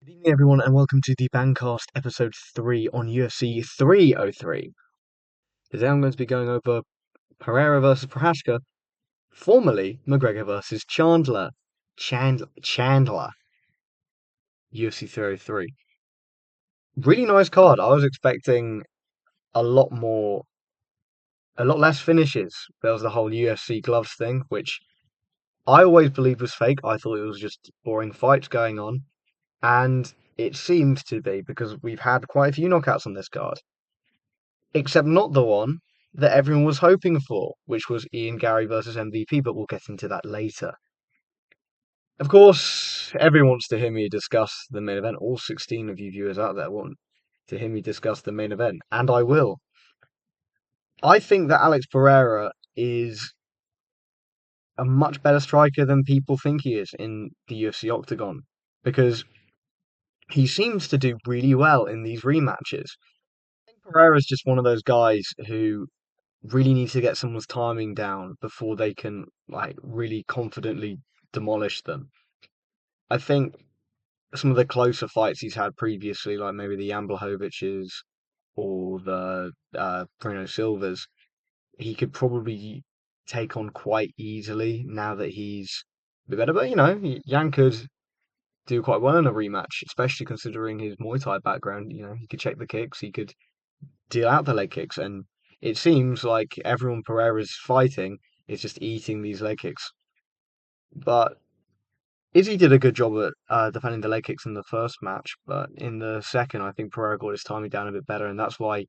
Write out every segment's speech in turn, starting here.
Good evening, everyone, and welcome to the Bancast episode 3 on UFC 303. Today I'm going to be going over Pereira versus Prohaska, formerly McGregor versus Chandler, UFC 303. Really nice card. I was expecting a lot more, a lot less finishes. There was the whole UFC gloves thing, which I always believed was fake. I thought it was just boring fights going on, and it seems to be because we've had quite a few knockouts on this card. Except not the one that everyone was hoping for, which was Ian Gary versus MVP, but we'll get into that later. Of course, everyone wants to hear me discuss the main event. All 16 of you viewers out there want to hear me discuss the main event, and I will. I think that Alex Pereira is a much better striker than people think he is in the UFC octagon because he seems to do really well in these rematches. I think Pereira is just one of those guys who really need to get someone's timing down before they can really confidently demolish them. I think some of the closer fights he's had previously, like maybe the Jan Blachowicz or the Bruno Silvas, he could probably take on quite easily now that he's a bit better. But Jan could do quite well in a rematch, especially considering his Muay Thai background. He could check the kicks, he could deal out the leg kicks, and it seems like everyone Pereira's fighting is just eating these leg kicks. But Izzy did a good job at defending the leg kicks in the first match, but in the second, I think Pereira got his timing down a bit better, and that's why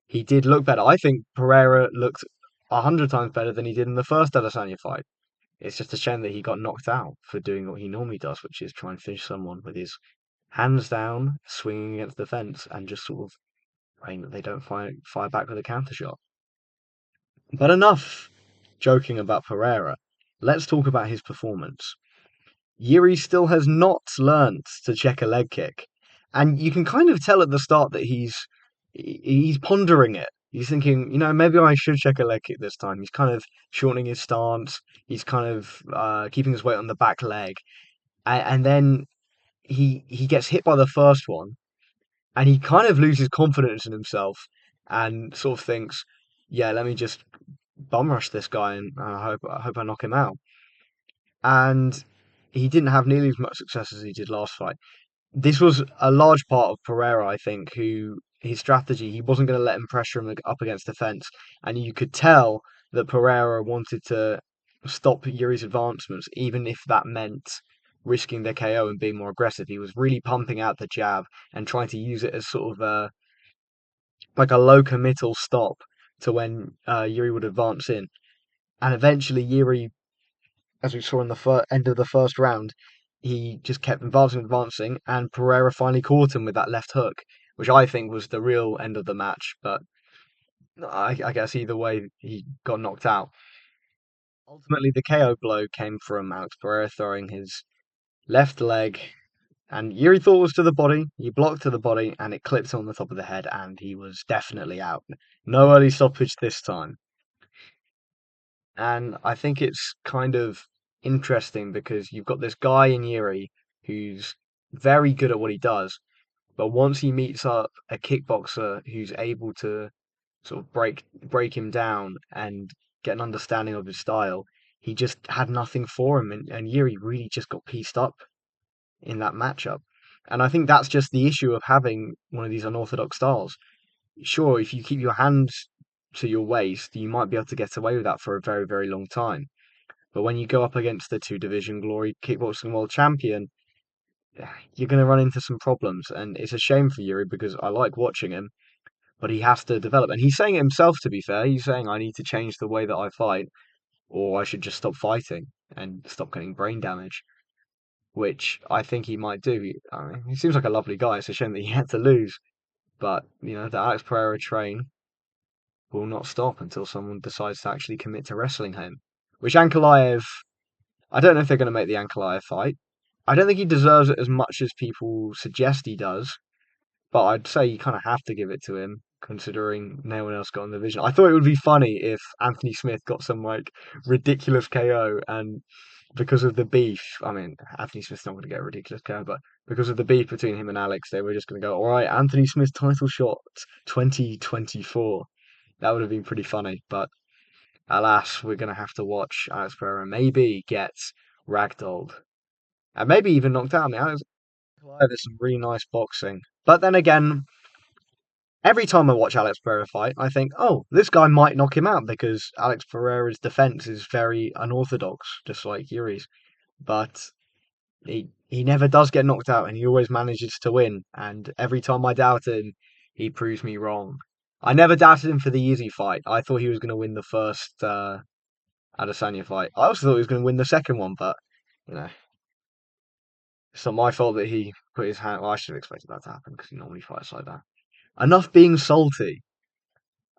he did look better. I think Pereira looked 100 times better than he did in the first Adesanya fight. It's just a shame that he got knocked out for doing what he normally does, which is try and finish someone with his hands down, swinging against the fence, and just sort of praying that they don't fire back with a counter shot. But enough joking about Pereira. Let's talk about his performance. Yuri still has not learnt to check a leg kick, and you can kind of tell at the start that he's pondering it. He's thinking, maybe I should check a leg kick this time. He's kind of shortening his stance. He's kind of keeping his weight on the back leg, and then he gets hit by the first one, and he kind of loses confidence in himself, and sort of thinks, "Yeah, let me just bum rush this guy, and I hope I knock him out." And he didn't have nearly as much success as he did last fight. This was a large part of Pereira, I think, who his strategy, he wasn't going to let him pressure him up against the fence. And you could tell that Pereira wanted to stop Yuri's advancements, even if that meant risking the KO and being more aggressive. He was really pumping out the jab and trying to use it as sort of like a low committal stop to when Yuri would advance in. And eventually, Yuri, as we saw in the end of the first round, he just kept advancing, and Pereira finally caught him with that left hook, which I think was the real end of the match. But I guess either way, he got knocked out. Ultimately, the KO blow came from Alex Pereira throwing his left leg, and Yuri thought it was to the body. He blocked to the body, and it clipped on the top of the head, and he was definitely out. No early stoppage this time. And I think it's kind of interesting because you've got this guy in Yuri who's very good at what he does, but once he meets up a kickboxer who's able to sort of break him down and get an understanding of his style, he just had nothing for him, and Yuri really just got pieced up in that matchup. And I think that's just the issue of having one of these unorthodox styles. Sure, if you keep your hands to your waist, you might be able to get away with that for a very, very long time. But when you go up against the two division glory kickboxing world champion, you're going to run into some problems. And it's a shame for Yuri because I like watching him, but he has to develop. And he's saying it himself, to be fair. He's saying, I need to change the way that I fight, or I should just stop fighting and stop getting brain damage, which I think he might do. I mean, he seems like a lovely guy. It's a shame that he had to lose. But, the Alex Pereira train will not stop until someone decides to actually commit to wrestling him. Which Ankalaev, I don't know if they're going to make the Ankalaev fight. I don't think he deserves it as much as people suggest he does, but I'd say you kind of have to give it to him, considering no one else got in the division. I thought it would be funny if Anthony Smith got some ridiculous KO and because of the beef. I mean, Anthony Smith's not going to get a ridiculous curve, but because of the beef between him and Alex, they were just going to go, all right, Anthony Smith title shot 2024. That would have been pretty funny, but alas, we're going to have to watch Alex Pereira maybe get ragdolled and maybe even knocked out. I mean, Alex Pereira is some really nice boxing, but then again, every time I watch Alex Pereira fight, I think, oh, this guy might knock him out because Alex Pereira's defense is very unorthodox, just like Yuri's. But he never does get knocked out, and he always manages to win. And every time I doubt him, he proves me wrong. I never doubted him for the easy fight. I thought he was going to win the first Adesanya fight. I also thought he was going to win the second one, but you know, it's not my fault that he put his hand. Well, I should have expected that to happen because he normally fights like that. Enough being salty.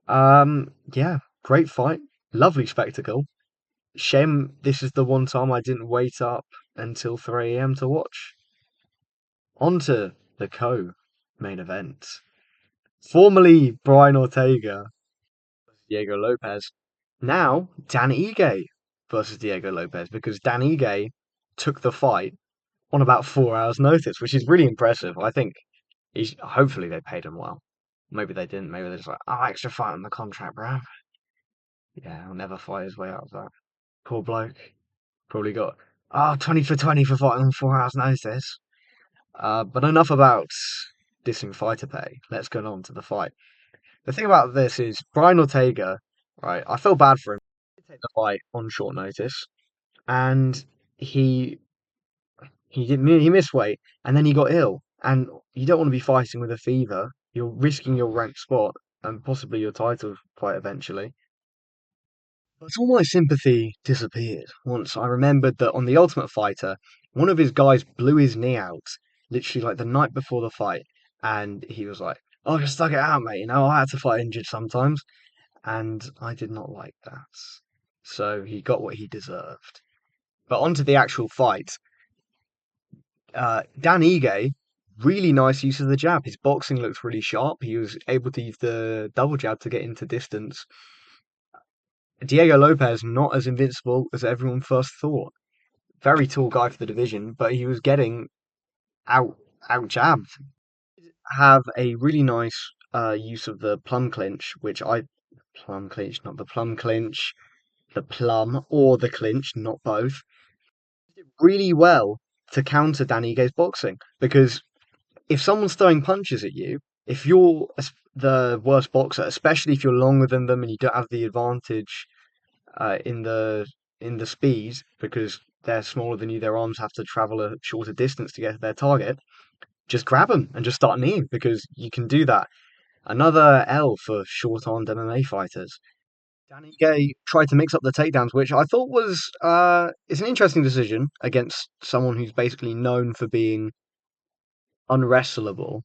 Yeah, great fight, lovely spectacle. Shame this is the one time I didn't wait up until 3 a.m. to watch. On to the co-main event. Formerly Brian Ortega versus Diego Lopez. Now Dan Ige versus Diego Lopez because Dan Ige took the fight on about 4 hours' notice, which is really impressive. I think hopefully they paid him well. Maybe they didn't. Maybe they're just like, oh, extra fight on the contract, bro. Yeah, he'll never fight his way out of that. Poor bloke. Probably got 20 for 20 for fighting on 4 hours' notice. But enough about dissing fighter pay. Let's get on to the fight. The thing about this is Brian Ortega, right? I feel bad for him. He did take the fight on short notice, and he he missed weight, and then he got ill. And you don't want to be fighting with a fever. You're risking your ranked spot and possibly your title fight eventually. But all my sympathy disappeared once I remembered that on The Ultimate Fighter, one of his guys blew his knee out literally like the night before the fight. And he was like, oh, just stuck it out, mate. You know, I had to fight injured sometimes. And I did not like that. So he got what he deserved. But onto the actual fight. Dan Ige, really nice use of the jab. His boxing looked really sharp. He was able to use the double jab to get into distance. Diego Lopez not as invincible as everyone first thought. Very tall guy for the division, but he was getting out out jabbed. Have a really nice use of the plum clinch, plum clinch, not the plum clinch, the plum or the clinch, not both. Did really well to counter Dan Ige's boxing because if someone's throwing punches at you, if you're the worst boxer, especially if you're longer than them and you don't have the advantage in the speed because they're smaller than you. Their arms have to travel a shorter distance to get to their target. Just grab them and just start kneeing because you can do that. Another L for short-armed MMA fighters. Danny Gay tried to mix up the takedowns, which I thought was it's an interesting decision against someone who's basically known for being unwrestlable.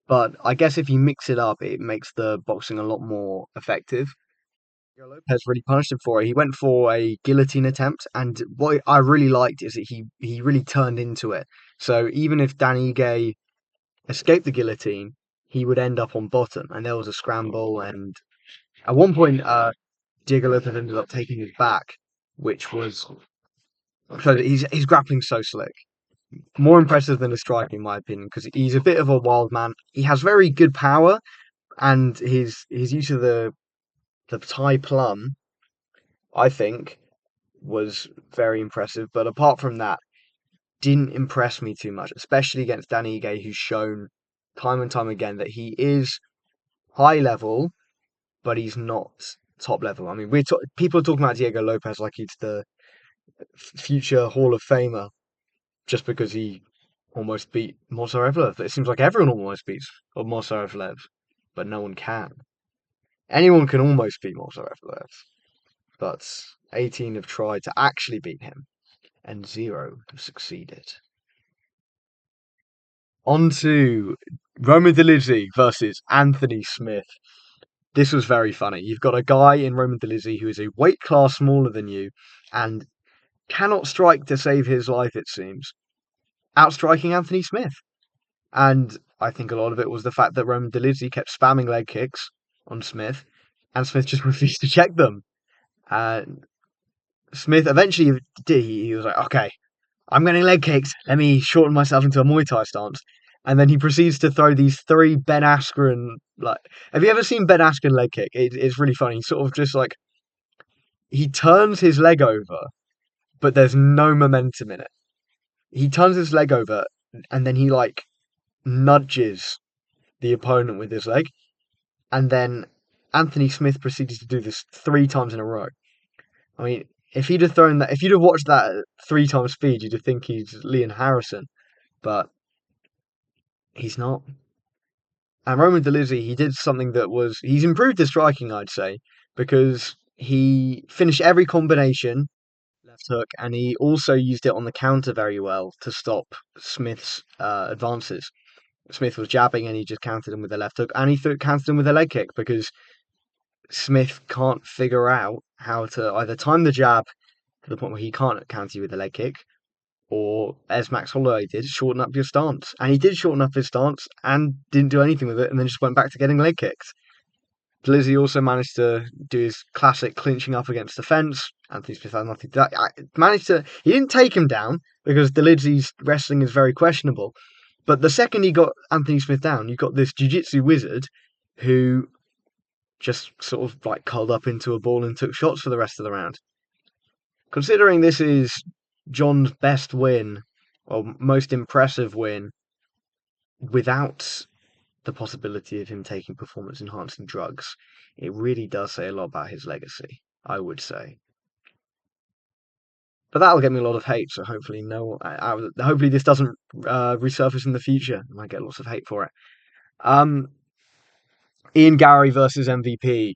But I guess if you mix it up, it makes the boxing a lot more effective. Lopez really punished him for it. He went for a guillotine attempt, and what I really liked is that he really turned into it. So even if Danny Ige escaped the guillotine, he would end up on bottom, and there was a scramble. And at one point, Diego Lopez ended up taking his back, which was so he's grappling so slick, more impressive than his striking, in my opinion, because he's a bit of a wild man. He has very good power, and his use of the Thai plum, I think, was very impressive. But apart from that, didn't impress me too much, especially against Danny Ige, who's shown time and time again that he is high level, but he's not top level. I mean, people are talking about Diego Lopez like he's the future Hall of Famer just because he almost beat Morsarevlev. It seems like everyone almost beats Morsarevlev, but no one can. Anyone can almost beat Morsarevlev, but 18 have tried to actually beat him, and 0 have succeeded. On to Roman Dolidze versus Anthony Smith. This was very funny. You've got a guy in Roman Dolidze who is a weight class smaller than you and cannot strike to save his life, it seems, outstriking Anthony Smith. And I think a lot of it was the fact that Roman Dolidze kept spamming leg kicks on Smith, and Smith just refused to check them. And Smith eventually did. He was like, okay, I'm getting leg kicks. Let me shorten myself into a Muay Thai stance. And then he proceeds to throw these three Ben Askren. Like, have you ever seen Ben Askren leg kick? It's really funny. He sort of just like he turns his leg over, but there's no momentum in it. He turns his leg over, and then he like nudges the opponent with his leg, and then Anthony Smith proceeded to do this three times in a row. I mean, if he'd have thrown that, if you'd have watched that at three times speed, you'd have think he's Leon Harrison, but he's not. And Roman Dolizzi, he did something that was he's improved his striking, I'd say, because he finished every combination left hook, and he also used it on the counter very well to stop Smith's advances. Smith was jabbing, and he just countered him with a left hook, and he countered him with a leg kick because Smith can't figure out how to either time the jab to the point where he can't counter you with a leg kick, or as Max Holloway did, shorten up your stance. And he did shorten up his stance and didn't do anything with it, and then just went back to getting leg kicks. Blizzy also managed to do his classic clinching up against the fence. Anthony Smith had nothing to that. Managed to. He didn't take him down because Delizzi's wrestling is very questionable. But the second he got Anthony Smith down, you got this jiu-jitsu wizard who just sort of like curled up into a ball and took shots for the rest of the round. Considering this is John's best win, or most impressive win, without the possibility of him taking performance enhancing drugs, it really does say a lot about his legacy, I would say. But that'll get me a lot of hate, so hopefully hopefully this doesn't resurface in the future, and I get lots of hate for it. Um, Ian Gary versus MVP.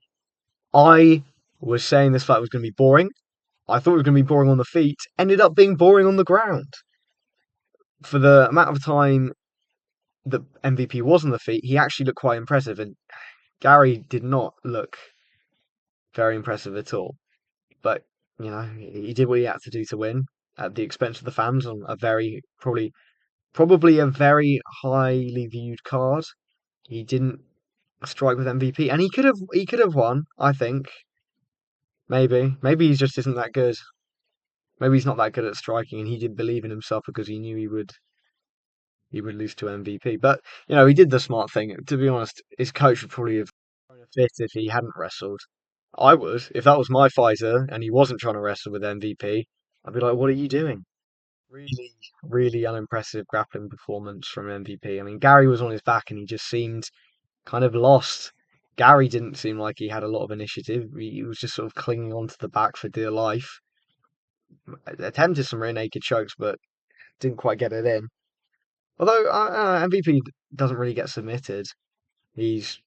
I was saying this fight was going to be boring. I thought it was going to be boring on the feet. Ended up being boring on the ground. For the amount of time that MVP was on the feet, he actually looked quite impressive, and Gary did not look very impressive at all. But he did what he had to do to win at the expense of the fans on a very probably a very highly viewed card. He didn't strike with MVP, and he could have won. I think maybe he just isn't that good. Maybe he's not that good at striking, and he didn't believe in himself because he knew he would lose to MVP. But he did the smart thing. To be honest, his coach would probably have thrown a fit if he hadn't wrestled. I would, if that was my fighter and he wasn't trying to wrestle with MVP. I'd be like, "What are you doing?" Really, really unimpressive grappling performance from MVP. I mean, Gary was on his back and he just seemed kind of lost. Gary didn't seem like he had a lot of initiative. He was just sort of clinging onto the back for dear life. Attempted some rear naked chokes, but didn't quite get it in. Although MVP doesn't really get submitted. He's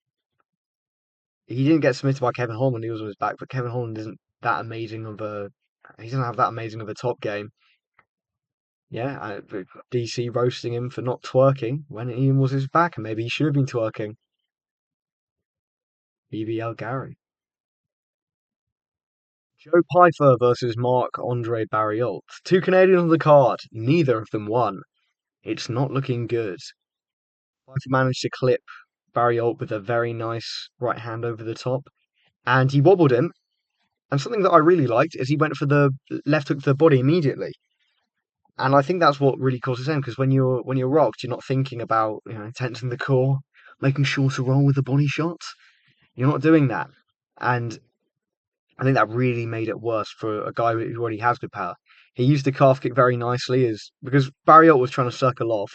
he didn't get submitted by Kevin Holland. He was on his back, but Kevin Holland isn't that amazing of a. He doesn't have that amazing of a top game. Yeah, DC roasting him for not twerking when Ian was his back, and maybe he should have been twerking. BBL Gary. Joe Pyfer versus Marc-Andre Barriault. Two Canadians on the card. Neither of them won. It's not looking good. Pyfer managed to clip Barriault with a very nice right hand over the top, and he wobbled him. And something that I really liked is he went for the left hook to the body immediately. And I think that's what really causes him because when you're rocked, you're not thinking about tensing the core, making sure to roll with the body shots. You're not doing that, and I think that really made it worse for a guy who already has good power. He used the calf kick very nicely, as because Barriot was trying to circle off,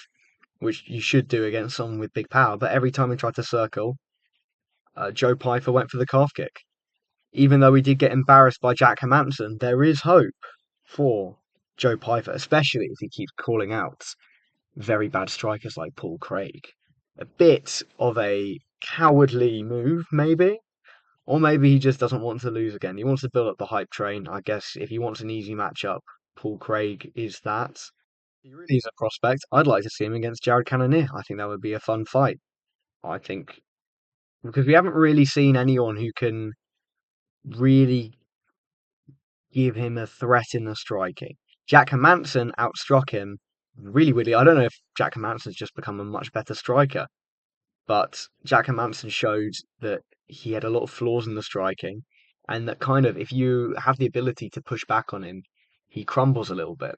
which you should do against someone with big power. But every time he tried to circle, Joe Pyfer went for the calf kick. Even though he did get embarrassed by Jack Hermansson, there is hope for Joe Pyfer, especially if he keeps calling out very bad strikers like Paul Craig. A bit of a cowardly move, maybe. Or maybe he just doesn't want to lose again. He wants to build up the hype train. I guess if he wants an easy matchup, Paul Craig is that. He really is a prospect. I'd like to see him against Jared Cannonier. I think that would be a fun fight. I think because we haven't really seen anyone who can really give him a threat in the striking. Jack Hermansson outstruck him really weirdly. I don't know if Jack Hermansson's just become a much better striker, but Jack Hermansson showed that he had a lot of flaws in the striking, and that kind of if you have the ability to push back on him, he crumbles a little bit.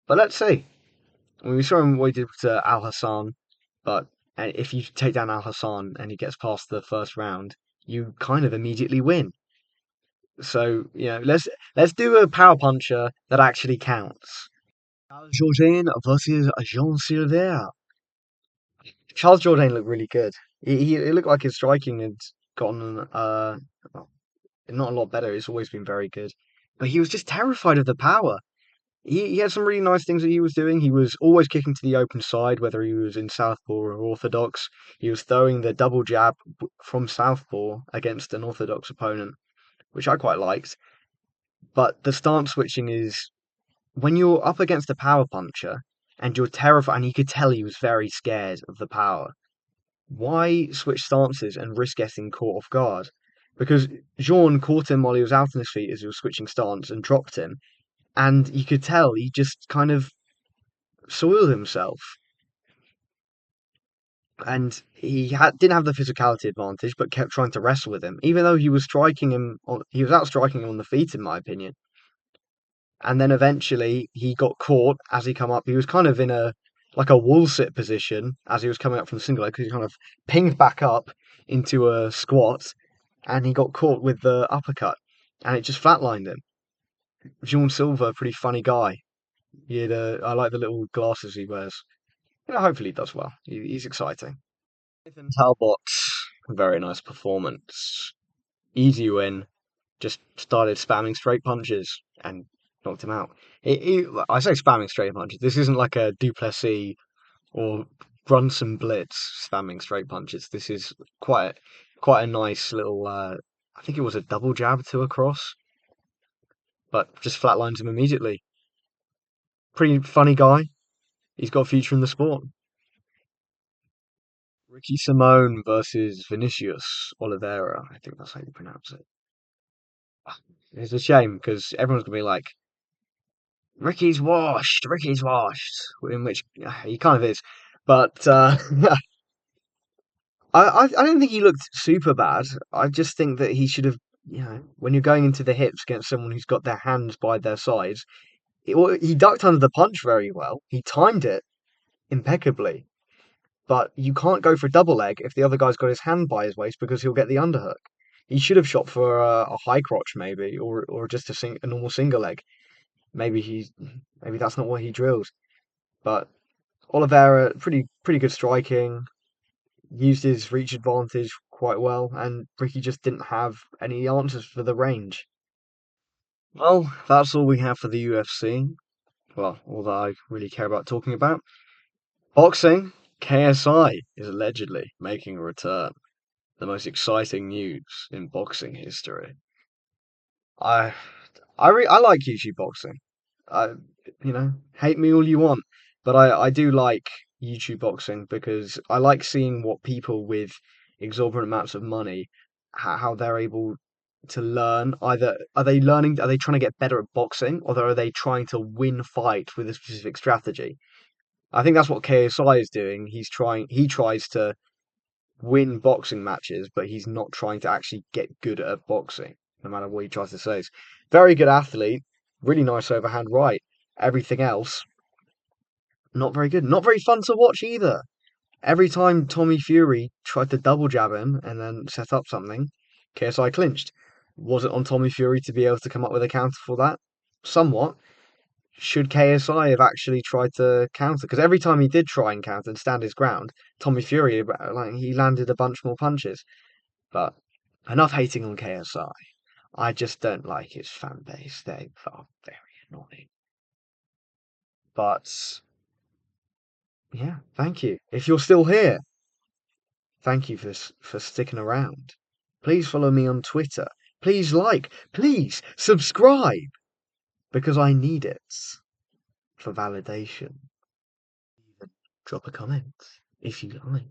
But let's see. I mean, we saw him what he did to Al Hassan, but if you take down Al Hassan and he gets past the first round, you kind of immediately win. So, let's do a power puncher that actually counts. Charles Jourdain versus Jean Silver. Charles Jourdain looked really good. It looked like his striking had gotten well, not a lot better. It's always been very good, but he was just terrified of the power. He had some really nice things that he was doing. He was always kicking to the open side, whether he was in southpaw or orthodox. He was throwing the double jab from southpaw against an orthodox opponent, which I quite liked. But the stance switching is when you're up against a power puncher and you're terrified, and you could tell he was very scared of the power. Why switch stances and risk getting caught off guard? Because Jean caught him while he was out on his feet as he was switching stance and dropped him, and you could tell he just kind of soiled himself. And didn't have the physicality advantage, but kept trying to wrestle with him, even though he was out striking him on the feet, in my opinion. And then eventually he got caught as he come up. He was kind of in a like a wall sit position as he was coming up from the single leg because he kind of pinged back up into a squat, and he got caught with the uppercut, and it just flatlined him. Jean Silva, pretty funny guy. I like the little glasses he wears. Hopefully he does well. He's exciting. Nathan Talbot, very nice performance. Easy win. Just started spamming straight punches and knocked him out. I say spamming straight punches. This isn't like a Duplessis or Brunson Blitz spamming straight punches. This is quite a nice little. I think it was a double jab to a cross, but just flatlines him immediately. Pretty funny guy. He's got a future in the sport. Ricky Simone versus Vinicius Oliveira. I think that's how you pronounce it. It's a shame because everyone's gonna be like, Ricky's washed, Ricky's washed, in which he kind of is. But I don't think he looked super bad. I just think that he should have, when you're going into the hips against someone who's got their hands by their sides, he ducked under the punch very well. He timed it impeccably. But you can't go for a double leg if the other guy's got his hand by his waist because he'll get the underhook. He should have shot for a high crotch maybe, or just a normal single leg. Maybe maybe that's not what he drills. But Oliveira, pretty good striking, used his reach advantage quite well, and Ricky just didn't have any answers for the range. Well, that's all we have for the UFC. Well, all that I really care about talking about. Boxing, KSI is allegedly making a return. The most exciting news in boxing history. I I like YouTube boxing. I hate me all you want, but I do like YouTube boxing because I like seeing what people with exorbitant amounts of money how they're able to learn. Either are they trying to get better at boxing, or are they trying to win fights with a specific strategy? I think that's what KSI is doing. He tries to win boxing matches, but he's not trying to actually get good at boxing, no matter what he tries to say. Very good athlete, really nice overhand right. Everything else, not very good. Not very fun to watch either. Every time Tommy Fury tried to double jab him and then set up something, KSI clinched. Was it on Tommy Fury to be able to come up with a counter for that? Somewhat. Should KSI have actually tried to counter? Because every time he did try and counter and stand his ground, Tommy Fury, like, he landed a bunch more punches. But enough hating on KSI. I just don't like his fan base. They are very annoying. But yeah, thank you. If you're still here, thank you for sticking around. Please follow me on Twitter. Please please subscribe because I need it for validation. Drop a comment if you like.